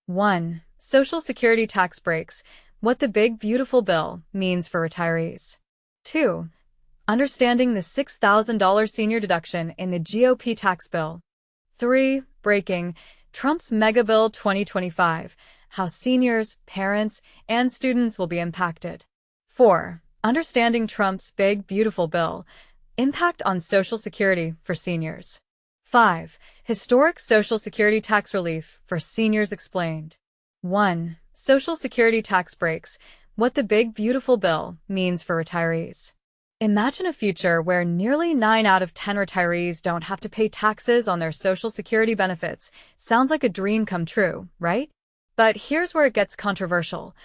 1. Social Security tax breaks. What the big beautiful bill means for retirees. 2. Understanding the $6,000 senior deduction in the GOP tax bill. 3. Breaking Trump's Megabill 2025. How seniors, parents, and students will be impacted. 4. Understanding Trump's big beautiful bill. Impact on Social Security for seniors. 5. Historic Social Security tax relief for seniors explained. 1. Social Security tax breaks. What the big beautiful bill means for retirees. Imagine a future where nearly 9 out of 10 retirees don't have to pay taxes on their Social Security benefits. Sounds like a dream come true, right? But here's where it gets controversial.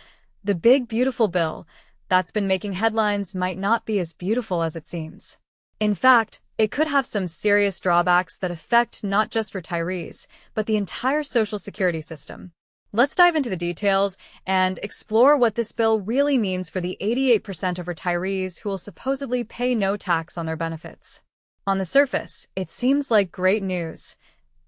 The big beautiful bill that's been making headlines might not be as beautiful as it seems. In fact, it could have some serious drawbacks that affect not just retirees, but the entire Social Security system. Let's dive into the details and explore what this bill really means for the 88% of retirees who will supposedly pay no tax on their benefits. On the surface, it seems like great news.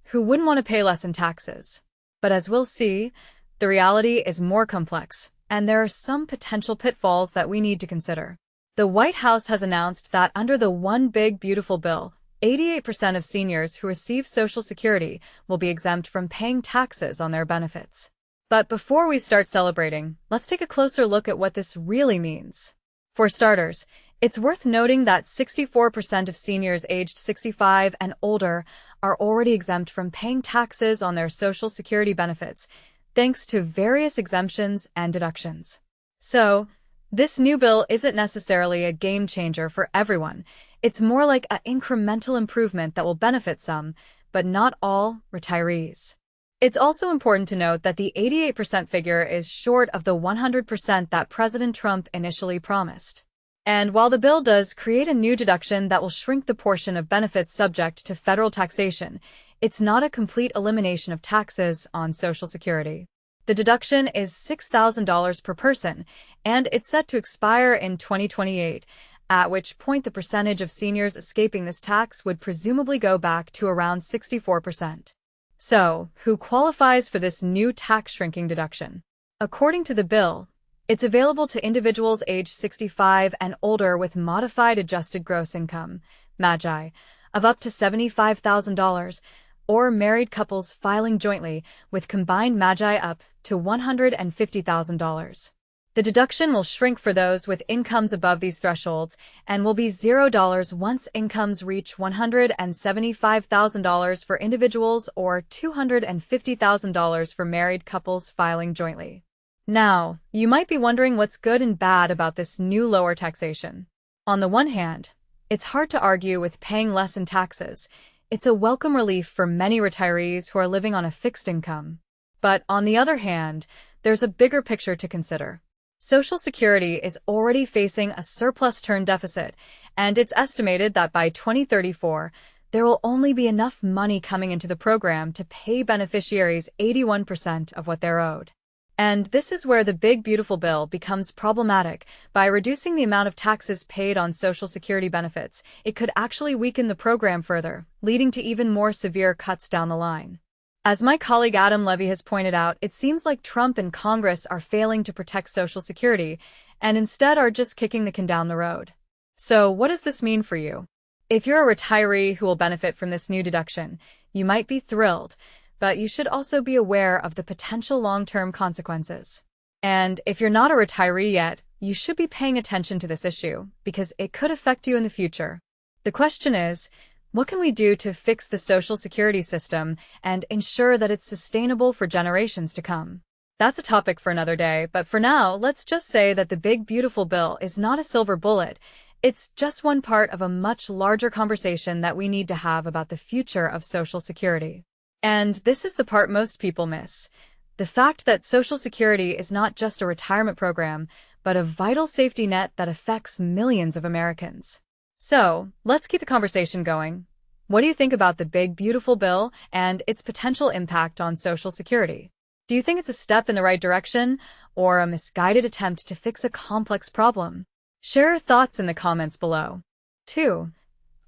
Who wouldn't want to pay less in taxes? But as we'll see, the reality is more complex, and there are some potential pitfalls that we need to consider. The White House has announced that under the One Big Beautiful Bill, 88% of seniors who receive Social Security will be exempt from paying taxes on their benefits. But before we start celebrating, let's take a closer look at what this really means. For starters, it's worth noting that 64% of seniors aged 65 and older are already exempt from paying taxes on their Social Security benefits, thanks to various exemptions and deductions. So, this new bill isn't necessarily a game changer for everyone. It's more like an incremental improvement that will benefit some, but not all, retirees. It's also important to note that the 88% figure is short of the 100% that President Trump initially promised. And while the bill does create a new deduction that will shrink the portion of benefits subject to federal taxation, it's not a complete elimination of taxes on Social Security. The deduction is $6,000 per person, and it's set to expire in 2028, at which point the percentage of seniors escaping this tax would presumably go back to around 64%. So, who qualifies for this new tax-shrinking deduction? According to the bill, it's available to individuals aged 65 and older with modified adjusted gross income, MAGI, of up to $75,000, or married couples filing jointly with combined MAGI up to $150,000. The deduction will shrink for those with incomes above these thresholds and will be $0 once incomes reach $175,000 for individuals or $250,000 for married couples filing jointly. Now, you might be wondering what's good and bad about this new lower taxation. On the one hand, it's hard to argue with paying less in taxes. It's a welcome relief for many retirees who are living on a fixed income. But on the other hand, there's a bigger picture to consider. Social Security is already facing a surplus turn deficit, and it's estimated that by 2034, there will only be enough money coming into the program to pay beneficiaries 81% of what they're owed. And this is where the big beautiful bill becomes problematic. By reducing the amount of taxes paid on Social Security benefits, it could actually weaken the program further, leading to even more severe cuts down the line. As my colleague Adam Levy has pointed out, it seems like Trump and Congress are failing to protect Social Security and instead are just kicking the can down the road. So what does this mean for you? If you're a retiree who will benefit from this new deduction, you might be thrilled, but you should also be aware of the potential long-term consequences. And if you're not a retiree yet, you should be paying attention to this issue because it could affect you in the future. The question is, what can we do to fix the Social Security system and ensure that it's sustainable for generations to come? That's a topic for another day, but for now, let's just say that the big beautiful bill is not a silver bullet. It's just one part of a much larger conversation that we need to have about the future of Social Security. And this is the part most people miss. The fact that Social Security is not just a retirement program, but a vital safety net that affects millions of Americans. So, let's keep the conversation going. What do you think about the big beautiful bill and its potential impact on Social Security? Do you think it's a step in the right direction or a misguided attempt to fix a complex problem? Share your thoughts in the comments below. 2.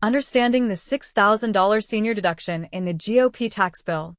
Understanding the $6,000 senior deduction in the GOP tax bill.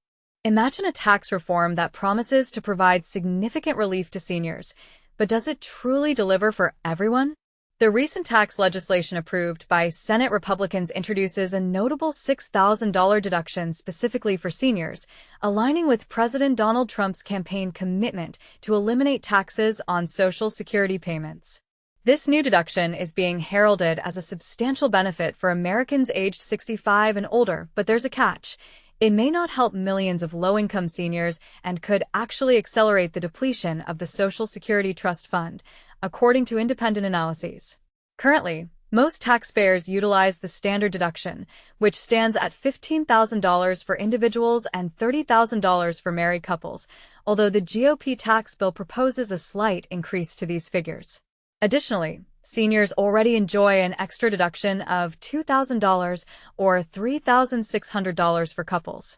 Imagine a tax reform that promises to provide significant relief to seniors, but does it truly deliver for everyone? The recent tax legislation approved by Senate Republicans introduces a notable $6,000 deduction specifically for seniors, aligning with President Donald Trump's campaign commitment to eliminate taxes on Social Security payments. This new deduction is being heralded as a substantial benefit for Americans aged 65 and older, but there's a catch. It may not help millions of low-income seniors and could actually accelerate the depletion of the Social Security Trust Fund, according to independent analyses. Currently, most taxpayers utilize the standard deduction, which stands at $15,000 for individuals and $30,000 for married couples, although the GOP tax bill proposes a slight increase to these figures. Additionally, seniors already enjoy an extra deduction of $2,000 or $3,600 for couples.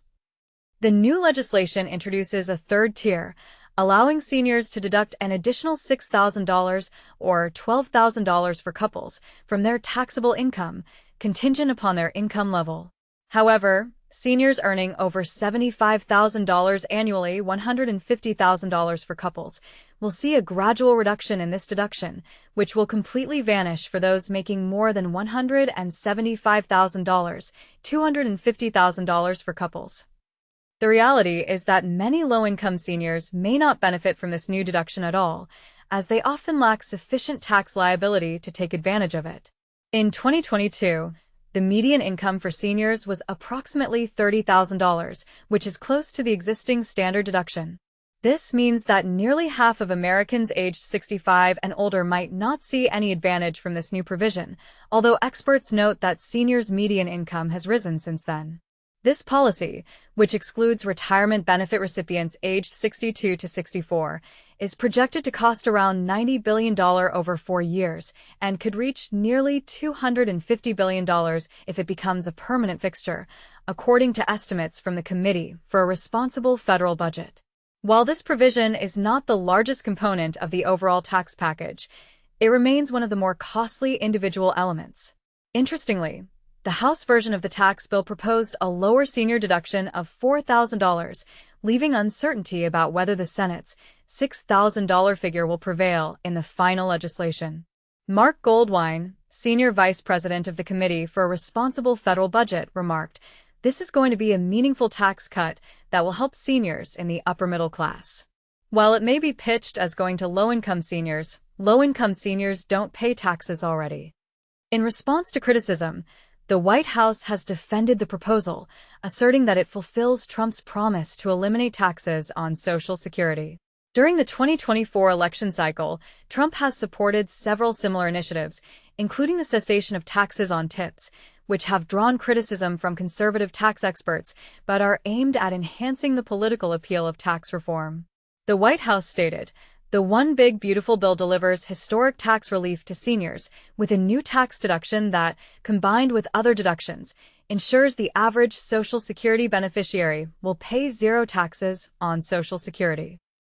The new legislation introduces a third tier, allowing seniors to deduct an additional $6,000 or $12,000 for couples from their taxable income, contingent upon their income level. However, seniors earning over $75,000 annually, $150,000 for couples, will see a gradual reduction in this deduction, which will completely vanish for those making more than $175,000, $250,000 for couples. The reality is that many low-income seniors may not benefit from this new deduction at all, as they often lack sufficient tax liability to take advantage of it. In 2022, the median income for seniors was approximately $30,000, which is close to the existing standard deduction. This means that nearly half of Americans aged 65 and older might not see any advantage from this new provision, although experts note that seniors' median income has risen since then. This policy, which excludes retirement benefit recipients aged 62 to 64, is projected to cost around $90 billion over 4 years and could reach nearly $250 billion if it becomes a permanent fixture, according to estimates from the Committee for a Responsible Federal Budget. While this provision is not the largest component of the overall tax package, it remains one of the more costly individual elements. Interestingly, the House version of the tax bill proposed a lower senior deduction of $4,000, leaving uncertainty about whether the Senate's $6,000 figure will prevail in the final legislation. Mark Goldwine, senior vice president of the Committee for a Responsible Federal Budget, remarked, "This is going to be a meaningful tax cut that will help seniors in the upper middle class." While it may be pitched as going to low-income seniors don't pay taxes already. In response to criticism, the White House has defended the proposal, asserting that it fulfills Trump's promise to eliminate taxes on Social Security. During the 2024 election cycle, Trump has supported several similar initiatives, including the cessation of taxes on tips, which have drawn criticism from conservative tax experts but are aimed at enhancing the political appeal of tax reform. The White House stated, "The One Big Beautiful Bill delivers historic tax relief to seniors with a new tax deduction that, combined with other deductions, ensures the average Social Security beneficiary will pay zero taxes on Social Security."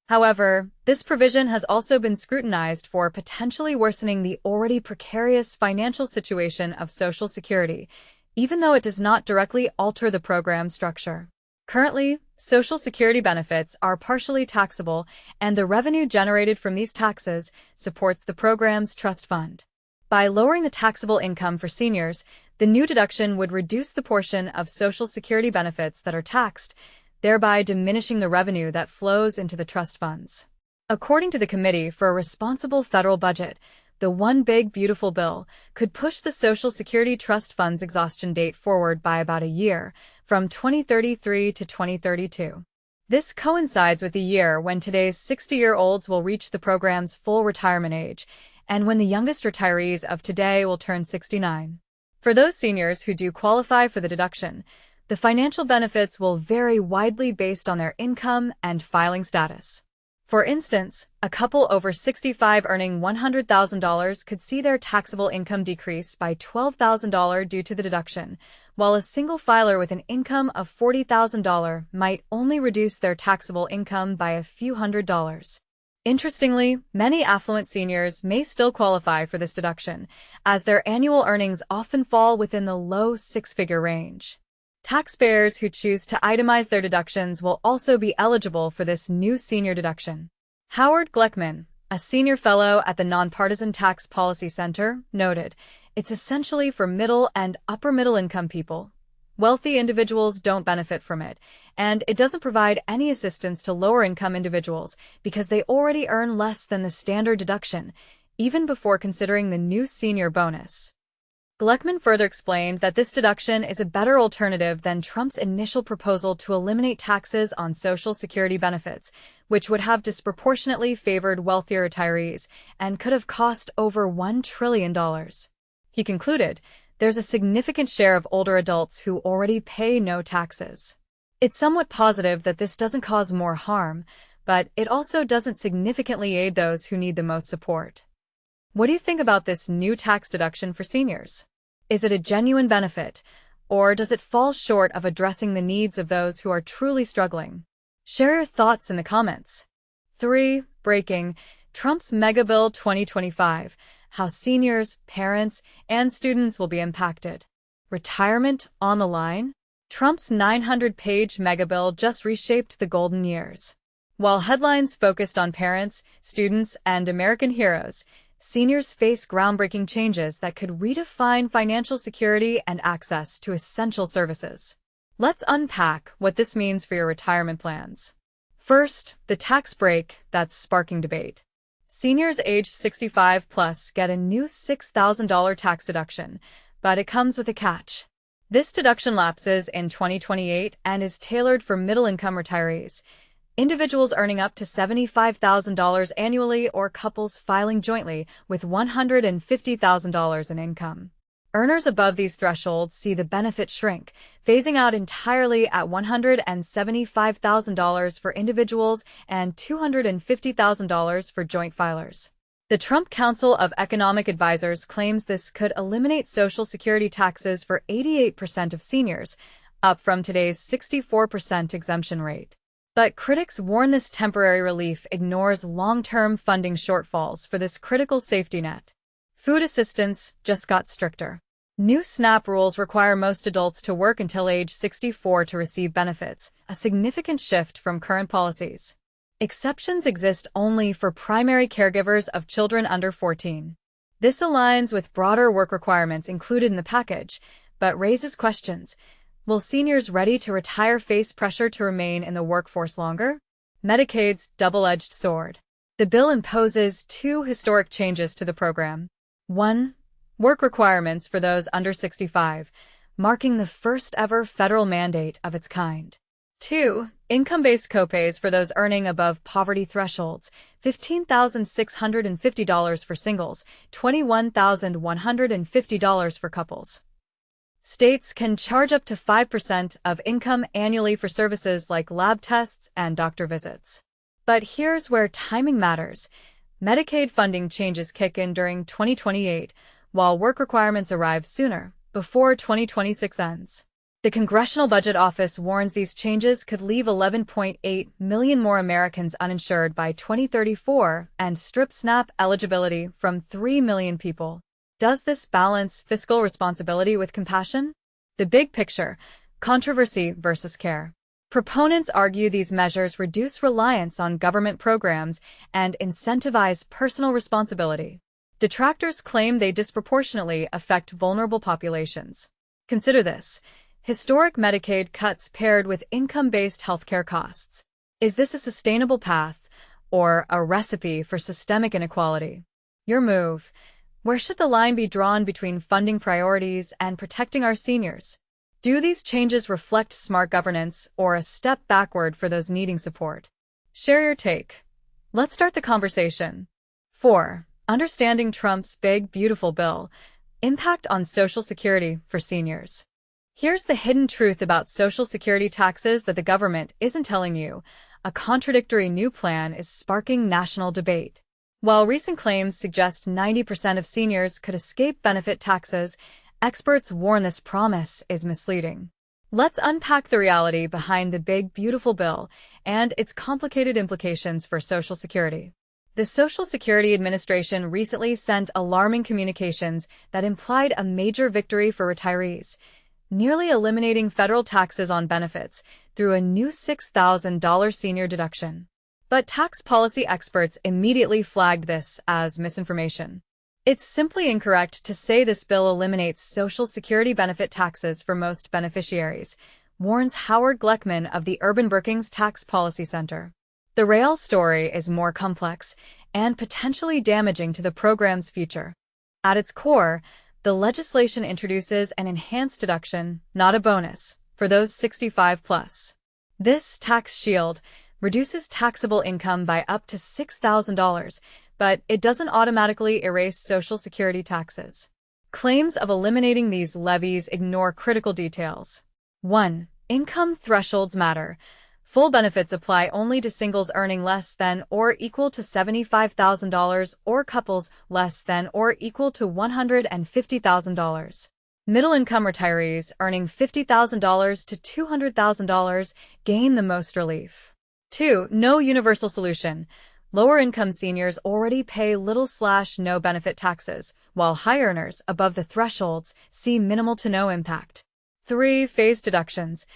However, this provision has also been scrutinized for potentially worsening the already precarious financial situation of Social Security, even though it does not directly alter the program structure. Currently, Social Security benefits are partially taxable, and the revenue generated from these taxes supports the program's trust fund. By lowering the taxable income for seniors, the new deduction would reduce the portion of Social Security benefits that are taxed, thereby diminishing the revenue that flows into the trust funds. According to the Committee for a Responsible Federal Budget, the One Big Beautiful Bill could push the Social Security Trust Fund's exhaustion date forward by about a year, from 2033 to 2032. This coincides with the year when today's 60-year-olds will reach the program's full retirement age, and when the youngest retirees of today will turn 69. For those seniors who do qualify for the deduction, the financial benefits will vary widely based on their income and filing status. For instance, a couple over 65 earning $100,000 could see their taxable income decrease by $12,000 due to the deduction, while a single filer with an income of $40,000 might only reduce their taxable income by a few $100s. Interestingly, many affluent seniors may still qualify for this deduction, as their annual earnings often fall within the low six-figure range. Taxpayers who choose to itemize their deductions will also be eligible for this new senior deduction. Howard Gleckman, a senior fellow at the Nonpartisan Tax Policy Center, noted, "It's essentially for middle and upper middle income people. Wealthy individuals don't benefit from it, and it doesn't provide any assistance to lower income individuals because they already earn less than the standard deduction, even before considering the new senior bonus." Gleckman further explained that this deduction is a better alternative than Trump's initial proposal to eliminate taxes on Social Security benefits, which would have disproportionately favored wealthier retirees and could have cost over $1 trillion. He concluded, "There's a significant share of older adults who already pay no taxes. It's somewhat positive that this doesn't cause more harm, but it also doesn't significantly aid those who need the most support." What do you think about this new tax deduction for seniors? Is it a genuine benefit, or does it fall short of addressing the needs of those who are truly struggling? Share your thoughts in the comments. 3. Breaking: Trump's Megabill 2025, how seniors, parents, and students will be impacted. Retirement on the line? Trump's 900-page Megabill just reshaped the golden years. While headlines focused on parents, students, and American heroes, seniors face groundbreaking changes that could redefine financial security and access to essential services. Let's unpack what this means for your retirement plans. First, the tax break that's sparking debate. Seniors age 65 plus get a new $6,000 tax deduction, but it comes with a catch. This deduction lapses in 2028 and is tailored for middle-income retirees, individuals earning up to $75,000 annually, or couples filing jointly with $150,000 in income. Earners above these thresholds see the benefit shrink, phasing out entirely at $175,000 for individuals and $250,000 for joint filers. The Trump Council of Economic Advisors claims this could eliminate Social Security taxes for 88% of seniors, up from today's 64% exemption rate. But critics warn this temporary relief ignores long-term funding shortfalls for this critical safety net. Food assistance just got stricter. New SNAP rules require most adults to work until age 64 to receive benefits, a significant shift from current policies. Exceptions exist only for primary caregivers of children under 14. This aligns with broader work requirements included in the package, but raises questions. Will seniors ready to retire face pressure to remain in the workforce longer? Medicaid's double-edged sword. The bill imposes two historic changes to the program. 1. Work requirements for those under 65, marking the first-ever federal mandate of its kind. 2. Income-based copays for those earning above poverty thresholds, $15,650 for singles, $21,150 for couples. States can charge up to 5% of income annually for services like lab tests and doctor visits. But here's where timing matters. Medicaid funding changes kick in during 2028, while work requirements arrive sooner, before 2026 ends. The Congressional Budget Office warns these changes could leave 11.8 million more Americans uninsured by 2034 and strip SNAP eligibility from 3 million people. Does this balance fiscal responsibility with compassion? The big picture: controversy versus care. Proponents argue these measures reduce reliance on government programs and incentivize personal responsibility. Detractors claim they disproportionately affect vulnerable populations. Consider this: historic Medicaid cuts paired with income-based healthcare costs. Is this a sustainable path, or a recipe for systemic inequality? Your move. Where should the line be drawn between funding priorities and protecting our seniors? Do these changes reflect smart governance or a step backward for those needing support? Share your take. Let's start the conversation. 4. Understanding Trump's big, beautiful bill. Impact on Social Security for seniors. Here's the hidden truth about Social Security taxes that the government isn't telling you. A contradictory new plan is sparking national debate. While recent claims suggest 90% of seniors could escape benefit taxes, experts warn this promise is misleading. Let's unpack the reality behind the big, beautiful bill and its complicated implications for Social Security. The Social Security Administration recently sent alarming communications that implied a major victory for retirees. nearly eliminating federal taxes on benefits through a new $6,000 senior deduction. But tax policy experts immediately flagged this as misinformation. It's simply incorrect to say this bill eliminates Social Security benefit taxes for most beneficiaries, warns Howard Gleckman of the Urban Brookings Tax Policy Center. The real story is more complex and potentially damaging to the program's future. At its core, the legislation introduces an enhanced deduction, not a bonus, for those 65 plus. This tax shield reduces taxable income by up to $6,000, but it doesn't automatically erase Social Security taxes. Claims of eliminating these levies ignore critical details. 1. Income thresholds matter. Full benefits apply only to singles earning less than or equal to $75,000 or couples less than or equal to $150,000. Middle-income retirees earning $50,000 to $200,000 gain the most relief. 2. No universal solution. Lower-income seniors already pay little/no benefit taxes, while high earners above the thresholds see minimal to no impact. 3. Phased deductions.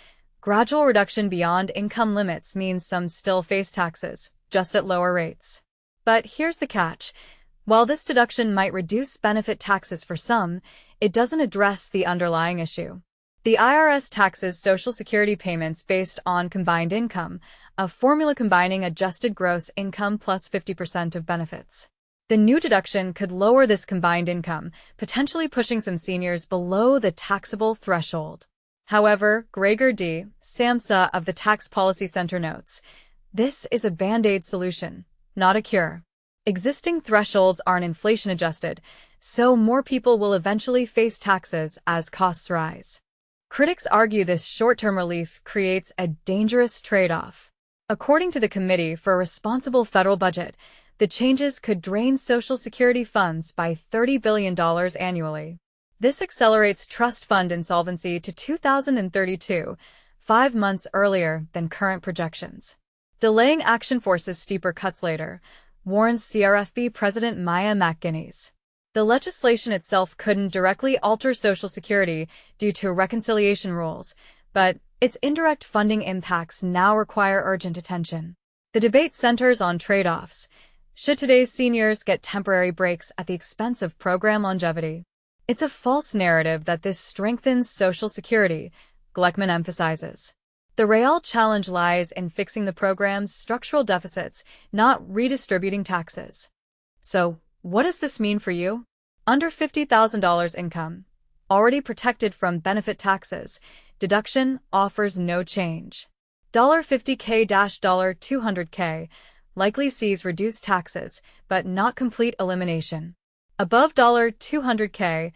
Gradual reduction beyond income limits means some still face taxes, just at lower rates. But here's the catch. While this deduction might reduce benefit taxes for some, it doesn't address the underlying issue. The IRS taxes Social Security payments based on combined income, a formula combining adjusted gross income plus 50% of benefits. The new deduction could lower this combined income, potentially pushing some seniors below the taxable threshold. However, Gregor D. Samsa of the Tax Policy Center notes, this is a Band-Aid solution, not a cure. Existing thresholds aren't inflation-adjusted, so more people will eventually face taxes as costs rise. Critics argue this short-term relief creates a dangerous trade-off. According to the Committee for a Responsible Federal Budget, the changes could drain Social Security funds by $30 billion annually. This accelerates trust fund insolvency to 2032, 5 months earlier than current projections. Delaying action forces steeper cuts later, warns CRFB President Maya McGuinness. The legislation itself couldn't directly alter Social Security due to reconciliation rules, but its indirect funding impacts now require urgent attention. The debate centers on trade-offs. Should today's seniors get temporary breaks at the expense of program longevity? It's a false narrative that this strengthens Social Security, Gleckman emphasizes. The real challenge lies in fixing the program's structural deficits, not redistributing taxes. So, what does this mean for you? Under $50,000 income, already protected from benefit taxes, deduction offers no change. $50K-$200K likely sees reduced taxes, but not complete elimination. Above $200K,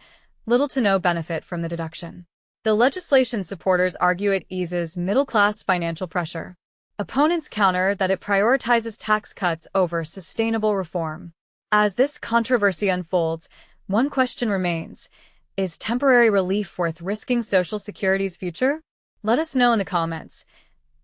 little to no benefit from the deduction. The legislation's supporters argue it eases middle-class financial pressure. Opponents counter that it prioritizes tax cuts over sustainable reform. As this controversy unfolds, one question remains. Is temporary relief worth risking Social Security's future? Let us know in the comments.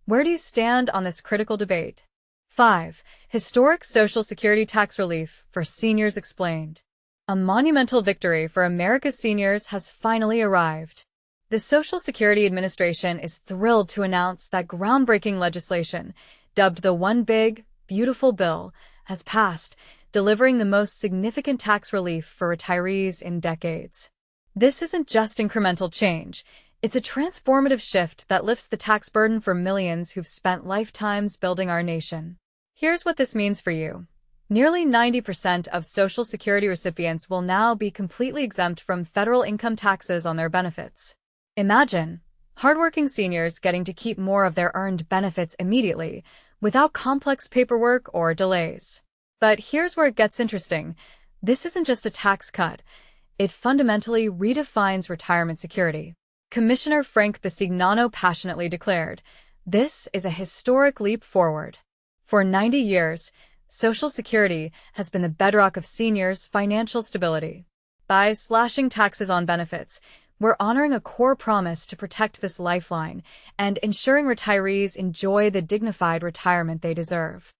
Where do you stand on this critical debate? 5. Historic Social Security tax relief for seniors explained. A monumental victory for America's seniors has finally arrived. The Social Security Administration is thrilled to announce that groundbreaking legislation, dubbed the One Big, Beautiful Bill, has passed, delivering the most significant tax relief for retirees in decades. This isn't just incremental change. It's a transformative shift that lifts the tax burden for millions who've spent lifetimes building our nation. Here's what this means for you. Nearly 90% of Social Security recipients will now be completely exempt from federal income taxes on their benefits. Imagine hardworking seniors getting to keep more of their earned benefits immediately, without complex paperwork or delays. But here's where it gets interesting. This isn't just a tax cut. It fundamentally redefines retirement security. Commissioner Frank Bisignano passionately declared, "This is a historic leap forward." For 90 years, Social Security has been the bedrock of seniors' financial stability. By slashing taxes on benefits, we're honoring a core promise to protect this lifeline and ensuring retirees enjoy the dignified retirement they deserve.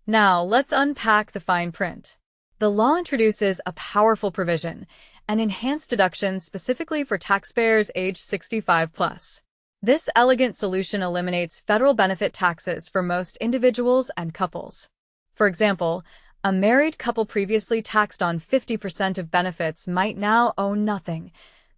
Now, let's unpack the fine print. The law introduces a powerful provision, an enhanced deduction specifically for taxpayers age 65 plus. This elegant solution eliminates federal benefit taxes for most individuals and couples. For example, a married couple previously taxed on 50% of benefits might now own nothing,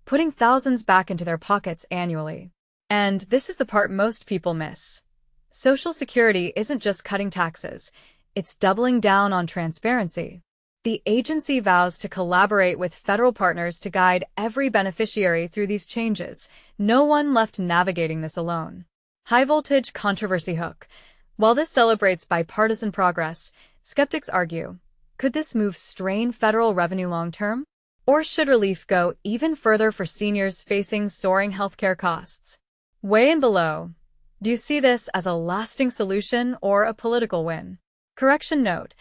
putting thousands back into their pockets annually. And this is the part most people miss. Social Security isn't just cutting taxes, it's doubling down on transparency. The agency vows to collaborate with federal partners to guide every beneficiary through these changes, no one left navigating this alone. High-voltage controversy hook. While this celebrates bipartisan progress, skeptics argue, could this move strain federal revenue long-term? Or should relief go even further for seniors facing soaring healthcare costs? Weigh in below. Do you see this as a lasting solution or a political win? Correction note.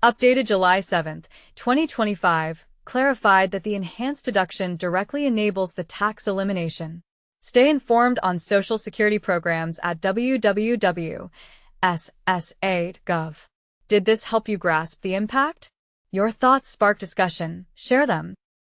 Updated July 7, 2025, clarified that the enhanced deduction directly enables the tax elimination. Stay informed on Social Security programs at www.ssa.gov. Did this help you grasp the impact? Your thoughts spark discussion. Share them.